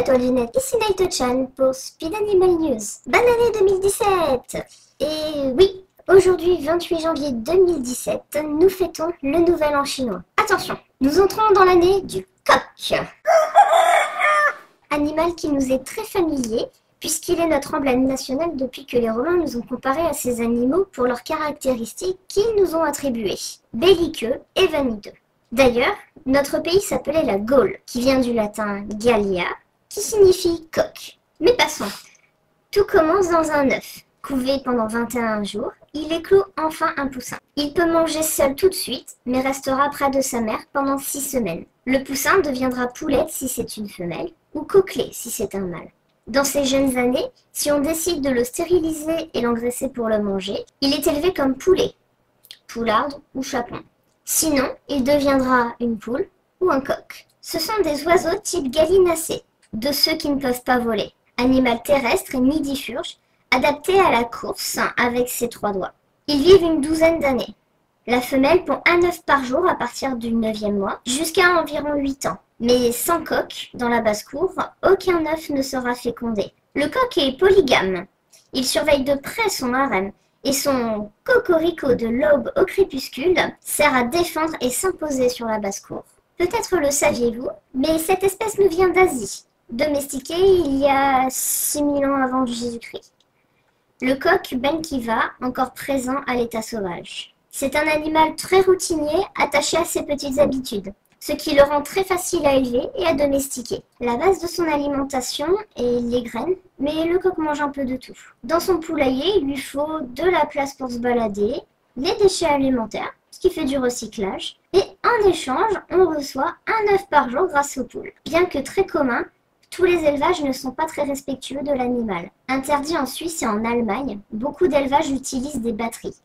à toi Ginette, ici Naito-chan pour Speed Animal News. Bonne année 2017. Et oui, aujourd'hui 28 janvier 2017, nous fêtons le nouvel an chinois. Attention, nous entrons dans l'année du coq. Animal qui nous est très familier, puisqu'il est notre emblème national depuis que les Romains nous ont comparé à ces animaux pour leurs caractéristiques qu'ils nous ont attribuées, belliqueux et vaniteux. D'ailleurs, notre pays s'appelait la Gaule, qui vient du latin gallia, qui signifie coq. Mais passons. Tout commence dans un œuf. Couvé pendant 21 jours, il éclot enfin un poussin. Il peut manger seul tout de suite, mais restera près de sa mère pendant 6 semaines. Le poussin deviendra poulette si c'est une femelle, ou coquelet si c'est un mâle. Dans ces jeunes années, si on décide de le stériliser et l'engraisser pour le manger, il est élevé comme poulet, poularde ou chapon. Sinon, il deviendra une poule ou un coq. Ce sont des oiseaux type gallinacés, de ceux qui ne peuvent pas voler. Animal terrestre et nidifurge, adapté à la course avec ses 3 doigts. Ils vivent une douzaine d'années. La femelle pond un œuf par jour à partir du 9e mois, jusqu'à environ 8 ans. Mais sans coq, dans la basse-cour, aucun œuf ne sera fécondé. Le coq est polygame. Il surveille de près son harem, et son cocorico de l'aube au crépuscule sert à défendre et s'imposer sur la basse-cour. Peut-être le saviez-vous, mais cette espèce nous vient d'Asie, domestiquée il y a 6000 ans avant Jésus-Christ. Le coq benkiva, encore présent à l'état sauvage. C'est un animal très routinier, attaché à ses petites habitudes, ce qui le rend très facile à élever et à domestiquer. La base de son alimentation est les graines, mais le coq mange un peu de tout. Dans son poulailler, il lui faut de la place pour se balader, les déchets alimentaires, ce qui fait du recyclage, et en échange, on reçoit un œuf par jour grâce aux poules. Bien que très commun, tous les élevages ne sont pas très respectueux de l'animal. Interdit en Suisse et en Allemagne, beaucoup d'élevages utilisent des batteries.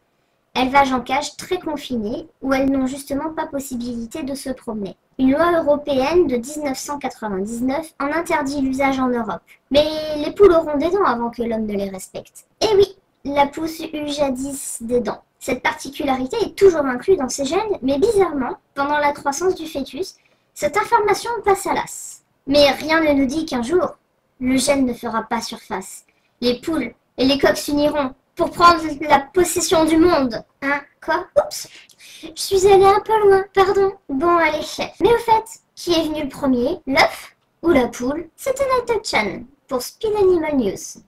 Élevage en cage très confiné, où elles n'ont justement pas possibilité de se promener. Une loi européenne de 1999 en interdit l'usage en Europe. Mais les poules auront des dents avant que l'homme ne les respecte. Et oui, la pousse eut jadis des dents. Cette particularité est toujours inclue dans ces gènes, mais bizarrement, pendant la croissance du fœtus, cette information passe à l'as. Mais rien ne nous dit qu'un jour, le gène ne fera pas surface. Les poules et les coqs s'uniront pour prendre la possession du monde. Hein? Quoi? Oups! Je suis allée un peu loin, pardon. Bon, allez. Mais au fait, qui est venu le premier? L'œuf ou la poule? C'était Naito-chan pour Speed Animal News.